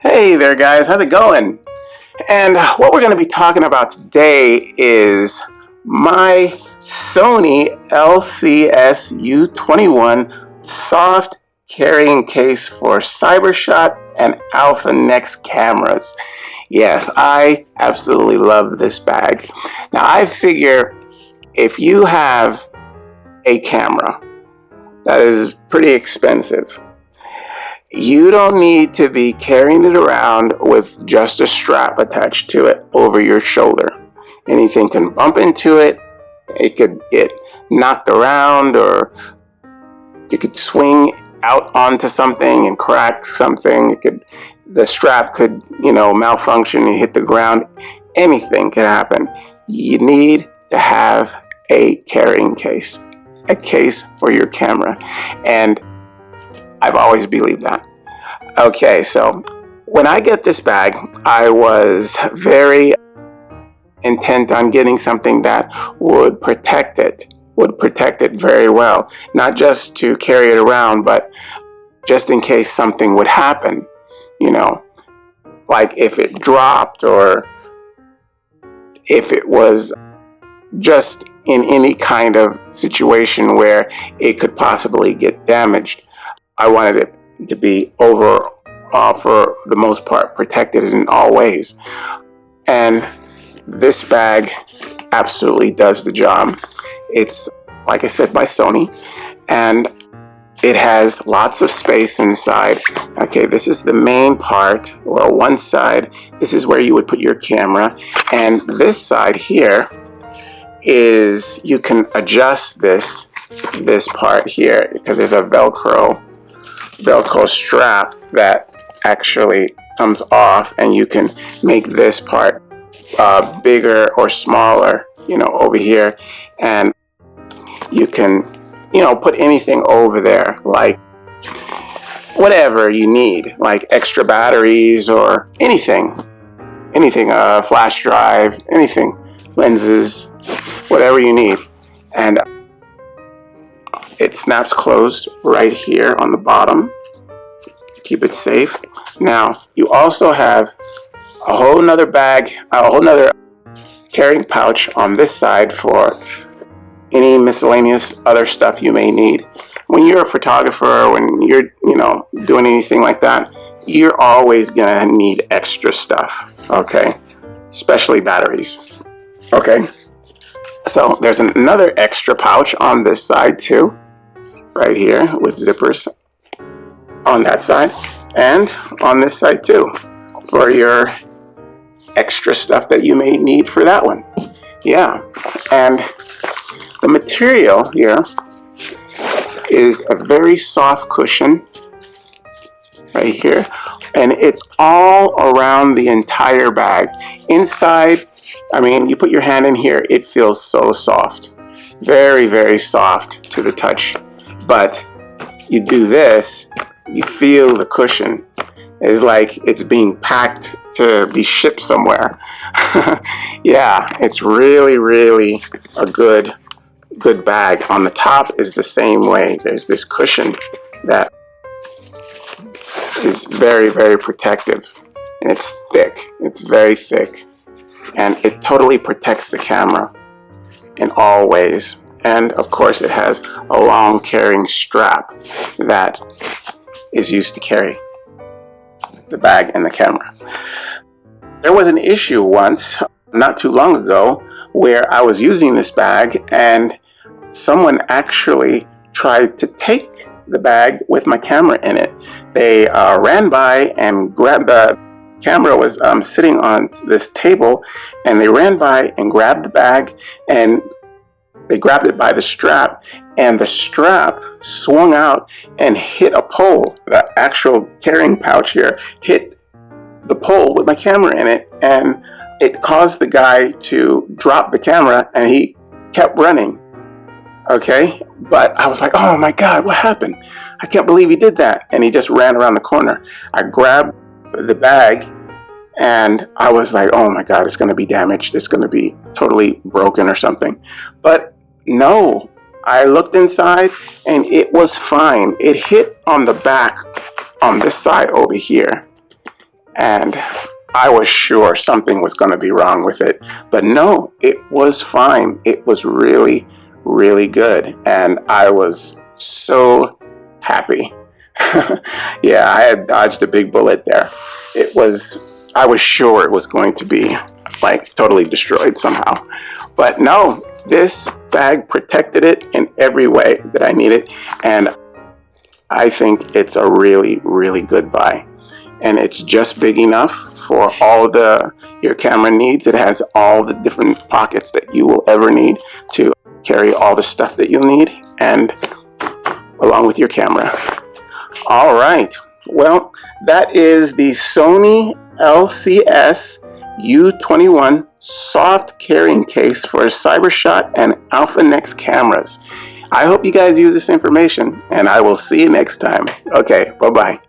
Hey there guys, how's it going? And what we're going to be talking about today is my Sony LCSU21 soft carrying case for CyberShot and Alpha NEX cameras. Yes, I absolutely love this bag. Now I figure if you have a camera that is pretty expensive, you don't need to be carrying it around with just a strap attached to it over your shoulder. Anything can bump into it. It could get knocked around, or you could swing out onto something and crack something. The strap could, malfunction and hit the ground. Anything can happen. You need to have a carrying case, a case for your camera. And I've always believed that. Okay, so when I get this bag, I was very intent on getting something that would protect it very well. Not just to carry it around, but just in case something would happen, like if it dropped, or if it was just in any kind of situation where it could possibly get damaged. I wanted it to be for the most part, protected in all ways. And this bag absolutely does the job. It's, like I said, by Sony, and it has lots of space inside. Okay, this is the main part, or one side. This is where you would put your camera. And this side here is, you can adjust this part here, because there's a Velcro strap that actually comes off, and you can make this part bigger or smaller, over here, and you can, put anything over there, like whatever you need, like extra batteries or anything, flash drive, anything, lenses, whatever you need. And it snaps closed right here on the bottom to keep it safe. Now, you also have a whole nother bag, a whole nother carrying pouch on this side for any miscellaneous other stuff you may need. When you're a photographer, when you're, doing anything like that, you're always gonna need extra stuff, okay? Especially batteries, okay? So there's another extra pouch on this side too, right here, with zippers on that side, and on this side too, for your extra stuff that you may need for that one. Yeah, and the material here is a very soft cushion right here, and it's all around the entire bag. Inside, you put your hand in here, it feels so soft. Very, very soft to the touch. But you do this, you feel the cushion. It's like it's being packed to be shipped somewhere. Yeah, it's really, really a good bag. On the top is the same way. There's this cushion that is very, very protective. And it's thick. It's very thick. And it totally protects the camera in all ways. And of course it has a long carrying strap that is used to carry the bag and the camera. There was an issue once, not too long ago, where I was using this bag and someone actually tried to take the bag with my camera in it. They ran by and grabbed the camera, was sitting on this table, and they ran by and grabbed the bag, and they grabbed it by the strap, and the strap swung out and hit a pole. The actual carrying pouch here hit the pole with my camera in it, and it caused the guy to drop the camera, and he kept running. Okay, but I was like, oh my God, what happened? I can't believe he did that. And he just ran around the corner. I grabbed the bag, and I was like, oh my God, it's going to be damaged. It's going to be totally broken or something. But no, I looked inside and it was fine. It hit on the back on this side over here. and I was sure something was going to be wrong with it, but no, it was fine. It was really, really good, and I was so happy. Yeah, I had dodged a big bullet there. I was sure it was going to be like totally destroyed somehow, but no, this bag protected it in every way that I needed, and I think it's a really, really good buy. And it's just big enough for all your camera needs. It has all the different pockets that you will ever need to carry all the stuff that you'll need, and along with your camera. All right, well, that is the Sony LCSU21 soft carrying case for CyberShot and Alpha NEX cameras. I hope you guys use this information, and I will see you next time. Okay, bye-bye.